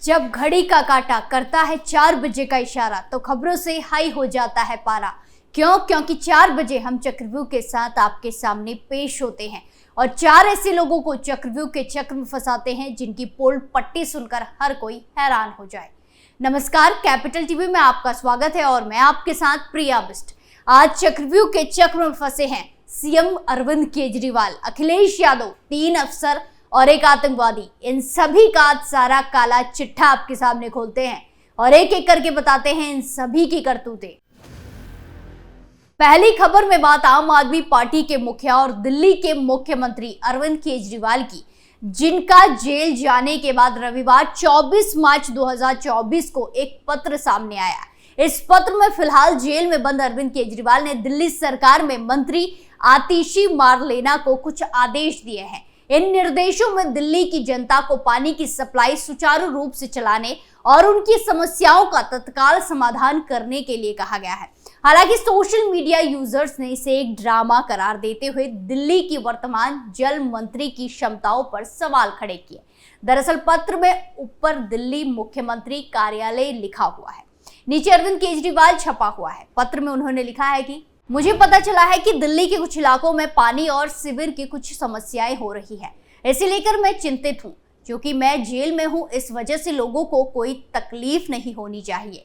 जब घड़ी का काटा करता है 4 बजे का इशारा तो खबरों से हाई हो जाता है पारा। क्योंकि 4 बजे हम चक्रव्यूह के साथ आपके सामने पेश होते हैं और 4 ऐसे लोगों को चक्रव्यूह के चक्र में फंसाते हैं जिनकी पोल पट्टी सुनकर हर कोई हैरान हो जाए। नमस्कार, कैपिटल टीवी में आपका स्वागत है और मैं आपके साथ प्रिया बिस्ट। आज चक्रव्यूह के चक्र में फंसे हैं सीएम अरविंद केजरीवाल, अखिलेश यादव, 3 अफसर और एक आतंकवादी। इन सभी का आज सारा काला चिट्ठा आपके सामने खोलते हैं और एक एक करके बताते हैं इन सभी की करतूतें। पहली खबर में बात आम आदमी पार्टी के मुखिया और दिल्ली के मुख्यमंत्री अरविंद केजरीवाल की, जिनका जेल जाने के बाद रविवार 24 मार्च 2024 को एक पत्र सामने आया। इस पत्र में फिलहाल जेल में बंद अरविंद केजरीवाल ने दिल्ली सरकार में मंत्री आतिशी मारलेना को कुछ आदेश दिए हैं। इन निर्देशों में दिल्ली की जनता को पानी की सप्लाई सुचारू रूप से चलाने और उनकी समस्याओं का तत्काल समाधान करने के लिए कहा गया है। हालांकि सोशल मीडिया यूजर्स ने इसे एक ड्रामा करार देते हुए दिल्ली की वर्तमान जल मंत्री की क्षमताओं पर सवाल खड़े किए। दरअसल पत्र में ऊपर दिल्ली मुख्यमंत्री कार्यालय लिखा हुआ है, नीचे अरविंद केजरीवाल छपा हुआ है। पत्र में उन्होंने लिखा है कि मुझे पता चला है कि दिल्ली के कुछ इलाकों में पानी और सीवर की कुछ समस्याएं हो रही है। इसे लेकर मैं चिंतित हूं, क्योंकि मैं जेल में हूं। इस वजह से लोगों को कोई तकलीफ नहीं होनी चाहिए।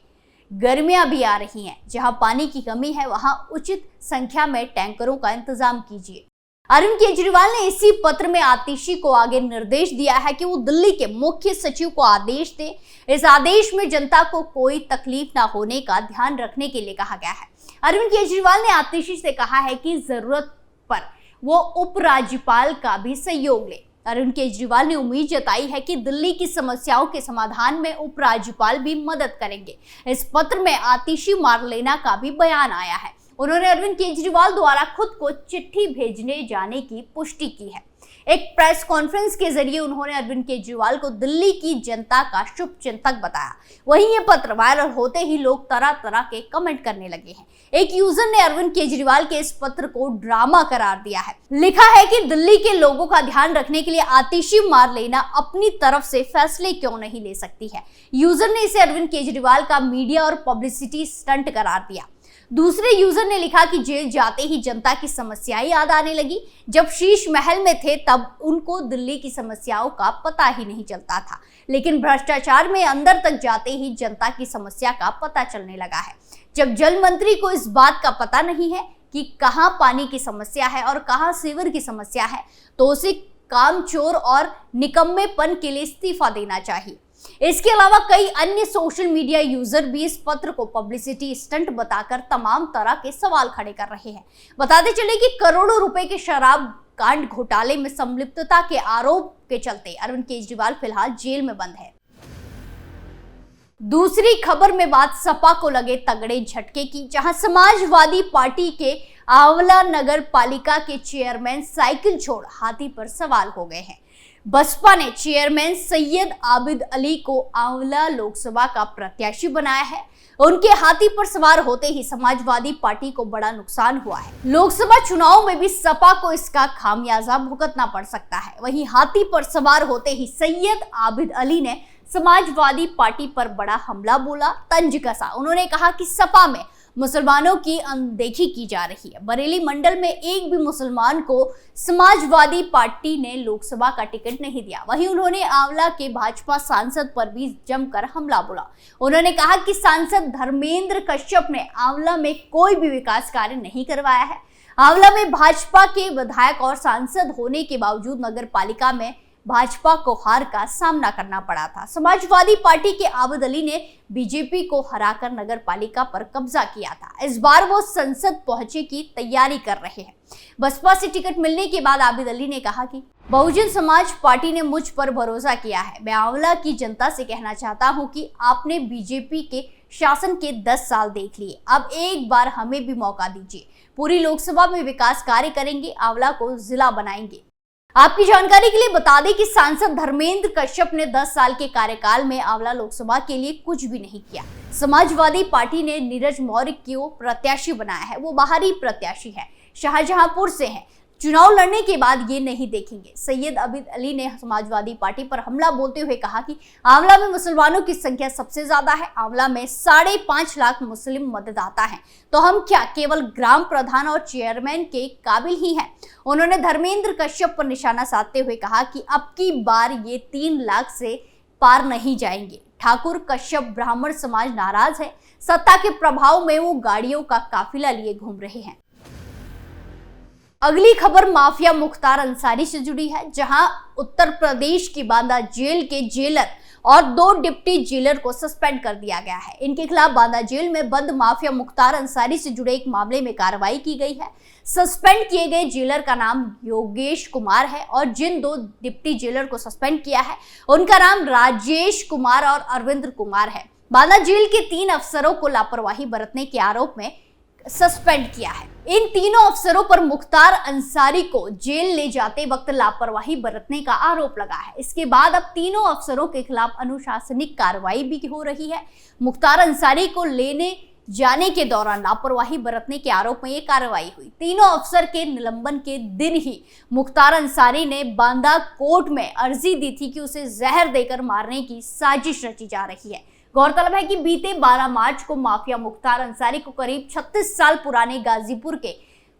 गर्मियां भी आ रही हैं, जहां पानी की कमी है वहां उचित संख्या में टैंकरों का इंतजाम कीजिए। अरविंद केजरीवाल ने इसी पत्र में आतिशी को आगे निर्देश दिया है कि वो दिल्ली के मुख्य सचिव को आदेश दे। इस आदेश में जनता को कोई तकलीफ ना होने का ध्यान रखने के लिए कहा गया है। अरविंद केजरीवाल ने आतिशी से कहा है कि जरूरत पर वो उपराज्यपाल का भी सहयोग ले। अरविंद केजरीवाल ने उम्मीद जताई है कि दिल्ली की समस्याओं के समाधान में उपराज्यपाल भी मदद करेंगे। इस पत्र में आतिशी मारलेना का भी बयान आया है। उन्होंने अरविंद केजरीवाल द्वारा खुद को चिट्ठी भेजने जाने की पुष्टि की है। एक प्रेस कॉन्फ्रेंस के जरिए उन्होंने अरविंद केजरीवाल को दिल्ली की जनता का शुभचिंतक बताया। वहीं ये पत्र वायरल होते ही लोग तरह तरह के कमेंट करने लगे हैं। एक यूजर ने अरविंद केजरीवाल के इस पत्र को ड्रामा करार दिया है। लिखा है कि दिल्ली के लोगों का ध्यान रखने के लिए आतिशी मारलेना अपनी तरफ से फैसले क्यों नहीं ले सकती है। यूजर ने इसे अरविंद केजरीवाल का मीडिया और पब्लिसिटी स्टंट करार दिया। दूसरे यूजर ने लिखा कि जेल जाते ही जनता की समस्याएं याद आने लगी। जब शीश महल में थे तब उनको दिल्ली की समस्याओं का पता ही नहीं चलता था, लेकिन भ्रष्टाचार में अंदर तक जाते ही जनता की समस्या का पता चलने लगा है। जब जल मंत्री को इस बात का पता नहीं है कि कहां पानी की समस्या है और कहां सीवर की समस्या है, तो उसे कामचोर और निकम्मेपन के लिए इस्तीफा देना चाहिए। इसके अलावा कई अन्य सोशल मीडिया यूजर भी इस पत्र को पब्लिसिटी स्टंट बताकर तमाम तरह के सवाल खड़े कर रहे हैं। बताते चले कि करोड़ों रुपए के शराब कांड घोटाले में संलिप्तता के आरोप के चलते अरविंद केजरीवाल फिलहाल जेल में बंद है। दूसरी खबर में बात सपा को लगे तगड़े झटके की, जहां समाजवादी पार्टी के आंवला नगर पालिका के चेयरमैन साइकिल छोड़ हाथी पर सवार हो गए हैं। बसपा ने चेयरमैन सैयद आबिद अली को आंवला लोकसभा का प्रत्याशी बनाया है। उनके हाथी पर सवार होते ही समाजवादी पार्टी को बड़ा नुकसान हुआ है। लोकसभा चुनाव में भी सपा को इसका खामियाजा भुगतना पड़ सकता है। वहीं हाथी पर सवार होते ही सैयद आबिद अली ने समाजवादी पार्टी पर बड़ा हमला बोला, तंज कसा। उन्होंने कहा कि सपा में मुसलमानों की अनदेखी की जा रही है। बरेली मंडल में एक भी मुसलमान को समाजवादी पार्टी ने लोकसभा का टिकट नहीं दिया। वहीं उन्होंने आंवला के भाजपा सांसद पर भी जमकर हमला बोला। उन्होंने कहा कि सांसद धर्मेंद्र कश्यप ने आंवला में कोई भी विकास कार्य नहीं करवाया है। आंवला में भाजपा के विधायक और सांसद होने के बावजूद नगर पालिका में भाजपा को हार का सामना करना पड़ा था। समाजवादी पार्टी के आबिद अली ने बीजेपी को हराकर नगर पालिका पर कब्जा किया था। इस बार वो संसद पहुंचे की तैयारी कर रहे हैं। बसपा से टिकट मिलने के बाद आबिद अली ने कहा कि बहुजन समाज पार्टी ने मुझ पर भरोसा किया है। मैं आंवला की जनता से कहना चाहता हूं कि आपने बीजेपी के शासन के 10 साल देख लिए, अब एक बार हमें भी मौका दीजिए। पूरी लोकसभा में विकास कार्य करेंगे, आंवला को जिला बनाएंगे। आपकी जानकारी के लिए बता दें कि सांसद धर्मेंद्र कश्यप ने 10 साल के कार्यकाल में आंवला लोकसभा के लिए कुछ भी नहीं किया। समाजवादी पार्टी ने नीरज मौर्य को प्रत्याशी बनाया है। वो बाहरी प्रत्याशी है, शाहजहांपुर से है। चुनाव लड़ने के बाद ये नहीं देखेंगे। सैयद अबीद अली ने समाजवादी पार्टी पर हमला बोलते हुए कहा कि आंवला में मुसलमानों की संख्या सबसे ज्यादा है, आंवला में 5.5 लाख मुस्लिम मतदाता हैं, तो हम क्या केवल ग्राम प्रधान और चेयरमैन के काबिल ही हैं। उन्होंने धर्मेंद्र कश्यप पर निशाना साधते हुए कहा कि अब की बार ये 3 लाख से पार नहीं जाएंगे। ठाकुर कश्यप ब्राह्मण समाज नाराज है, सत्ता के प्रभाव में वो गाड़ियों का काफिला लिए घूम रहे हैं। अगली खबर माफिया मुख्तार अंसारी से जुड़ी है, जहां उत्तर प्रदेश की बांदा जेल के जेलर और 2 डिप्टी जेलर को सस्पेंड कर दिया गया है। इनके खिलाफ बांदा जेल में बंद माफिया मुख्तार अंसारी से जुड़े एक मामले में कार्रवाई की गई है। सस्पेंड किए गए जेलर का नाम योगेश कुमार है और जिन 2 डिप्टी जेलर को सस्पेंड किया है उनका नाम राजेश कुमार और अरविंद कुमार है। बांदा जेल के 3 अफसरों को लापरवाही बरतने के आरोप में सस्पेंड किया है। इन तीनों अफसरों पर मुख्तार अंसारी को जेल ले जाते वक्त लापरवाही बरतने का आरोप लगा है। इसके बाद अब तीनों अफसरों के खिलाफ अनुशासनिक कार्रवाई भी हो रही है। मुख्तार अंसारी को लेने जाने के दौरान लापरवाही बरतने के आरोप में ये कार्रवाई हुई। तीनों अफसर के निलंबन के दिन ही मुख्तार अंसारी ने बांदा कोर्ट में अर्जी दी थी कि उसे जहर देकर मारने की साजिश रची जा रही है। गौरतलब है कि बीते 12 मार्च को माफिया मुख्तार अंसारी को करीब 36 साल पुराने गाजीपुर के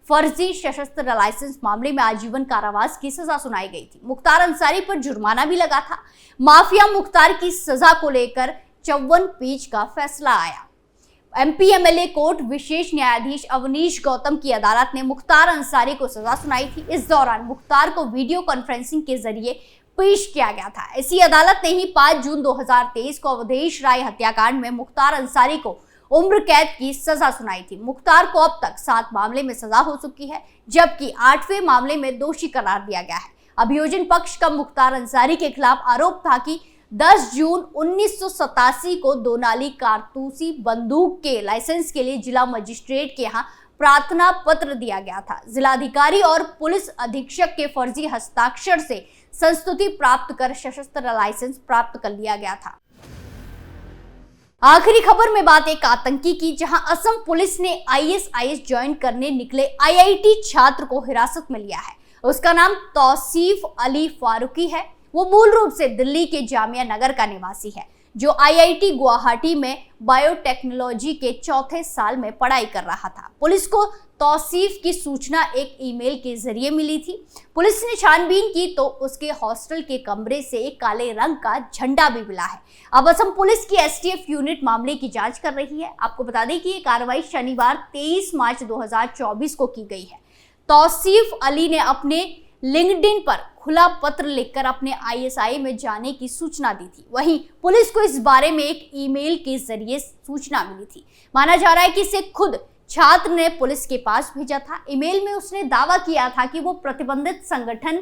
फर्जी सशस्त्र लाइसेंस मामले में आजीवन कारावास की सजा सुनाई गई थी। मुख्तार अंसारी पर जुर्माना भी लगा था। माफिया मुख्तार की सजा को लेकर 54 पेज का फैसला आया। एमपी एमएलए कोर्ट विशेष न्यायाधीश अवनीश गौतम की अदालत ने मुख्तार अंसारी को सजा सुनाई थी। इस दौरान मुख्तार को वीडियो कॉन्फ्रेंसिंग के जरिए पेश किया गया था। इसी अदालत ने ही 5 जून 2023 को अवधेश राय हत्याकांड में मुख्तार अंसारी को उम्र कैद की सजा सुनाई थी। मुख्तार को अब तक 7 मामले में सजा हो चुकी है, जबकि 8वें मामले में दोषी करार दिया गया है। अभियोजन पक्ष का मुख्तार अंसारी के खिलाफ आरोप था कि 10 जून 1987 को 2 नाली कारतूसी बंदूक के लाइसेंस के लिए जिला मजिस्ट्रेट के यहाँ प्रार्थना पत्र दिया गया था। जिलाधिकारी और पुलिस अधीक्षक के फर्जी हस्ताक्षर से संस्तुति प्राप्त कर सशस्त्र लाइसेंस प्राप्त कर लिया गया था। आखिरी खबर में बात एक आतंकी की, जहां असम पुलिस ने आईएसआईएस ज्वाइन करने निकले आईआईटी छात्र को हिरासत में लिया है। उसका नाम तौसीफ अली फारूकी है। वो मूल रूप से दिल्ली के जामिया नगर का निवासी है, जो आईआईटी गुवाहाटी में बायोटेक्नोलॉजी के 4थे साल में पढ़ाई कर रहा था। पुलिस को तौसीफ की सूचना एक ईमेल के जरिए मिली थी। पुलिस ने छानबीन की तो उसके हॉस्टल के कमरे से एक काले रंग का झंडा भी मिला है। अब असम पुलिस की एसटीएफ यूनिट मामले की जांच कर रही है। आपको बता दें कि ये कार्रवाई शनिवार 23 मार्च 2024 को की गई है। तौसीफ अली ने अपने लिंक्डइन पर खुला पत्र लिखकर अपने आईएसआई में जाने की सूचना दी थी। वहीं पुलिस को इस बारे में एक ईमेल के जरिए सूचना मिली थी। माना जा रहा है कि इसे खुद छात्र ने पुलिस के पास भेजा था। ईमेल में उसने दावा किया था कि वो प्रतिबंधित संगठन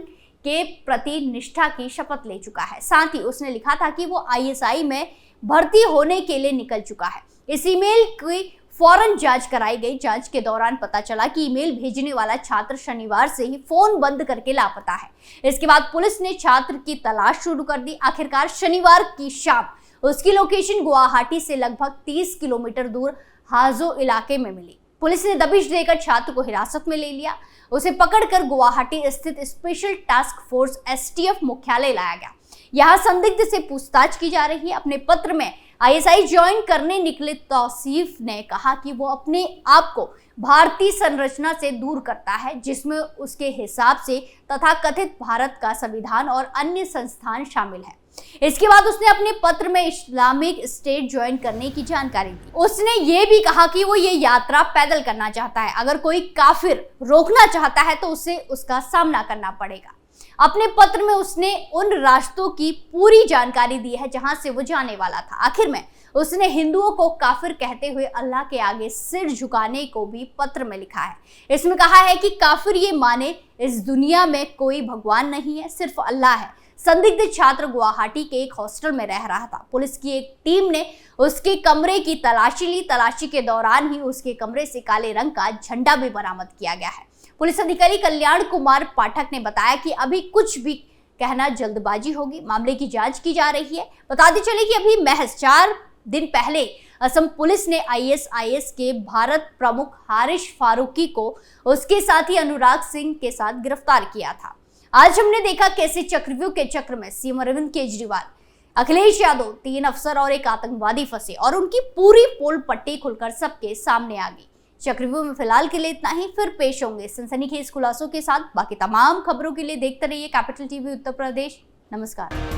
के प्रति निष्ठा की शपथ ले चुका है। साथ ही उसने लिखा था कि वो आईएसआई में भर्ती होने के लिए निकल चुका है। इस ईमेल की फौरन जांच कराई गई। जांच के दौरान पता चला कि ईमेल भेजने वाला छात्र शनिवार से ही फोन बंद करके लापता है। इसके बाद पुलिस ने छात्र की तलाश शुरू कर दी। आखिरकार शनिवार की शाम उसकी लोकेशन गुवाहाटी से लगभग 30 किलोमीटर दूर हाजो इलाके में मिली। पुलिस ने दबिश देकर छात्र को हिरासत में ले लिया। उसे पकड़कर गुवाहाटी स्थित स्पेशल टास्क फोर्स एसटीएफ मुख्यालय लाया गया। यहाँ संदिग्ध से पूछताछ की जा रही है। अपने पत्र में आईएसआई ज्वाइन करने निकले तौसीफ ने कहा कि वो अपने आप को भारतीय संरचना से दूर करता है, जिसमें उसके हिसाब से तथाकथित भारत का संविधान और अन्य संस्थान शामिल है। इसके बाद उसने अपने पत्र में इस्लामिक स्टेट ज्वाइन करने की जानकारी दी। उसने ये भी कहा कि वो ये यात्रा पैदल करना चाहता है। अगर कोई काफिर रोकना चाहता है तो उसे उसका सामना करना पड़ेगा। अपने पत्र में उसने उन रास्तों की पूरी जानकारी दी है जहां से वो जाने वाला था। आखिर में उसने हिंदुओं को काफिर कहते हुए अल्लाह के आगे सिर झुकाने को भी पत्र में लिखा है। इसमें कहा है कि काफिर ये माने इस दुनिया में कोई भगवान नहीं है, सिर्फ अल्लाह है। संदिग्ध छात्र गुवाहाटी के एक हॉस्टल में रह रहा था। पुलिस की एक टीम ने उसके कमरे की तलाशी ली। तलाशी के दौरान ही उसके कमरे से काले रंग का झंडा भी बरामद किया गया है। पुलिस अधिकारी कल्याण कुमार पाठक ने बताया कि अभी कुछ भी कहना जल्दबाजी होगी। मामले की जांच की जा रही है। बताते चले कि अभी महज 4 दिन पहले असम पुलिस ने ISIS के भारत प्रमुख हारिश फारूकी को उसके साथी अनुराग सिंह के साथ गिरफ्तार किया था। आज हमने देखा कैसे चक्रव्यूह के चक्र में सीएम अरविंद केजरीवाल, अखिलेश यादव, 3 अफसर और एक आतंकवादी फंसे और उनकी पूरी पोल पट्टी खुलकर सबके सामने आ गई। चक्रव्यूह में फिलहाल के लिए इतना ही, फिर पेश होंगे सनसनीखेज खुलासों के साथ। बाकी तमाम खबरों के लिए देखते रहिए कैपिटल टीवी उत्तर प्रदेश। नमस्कार।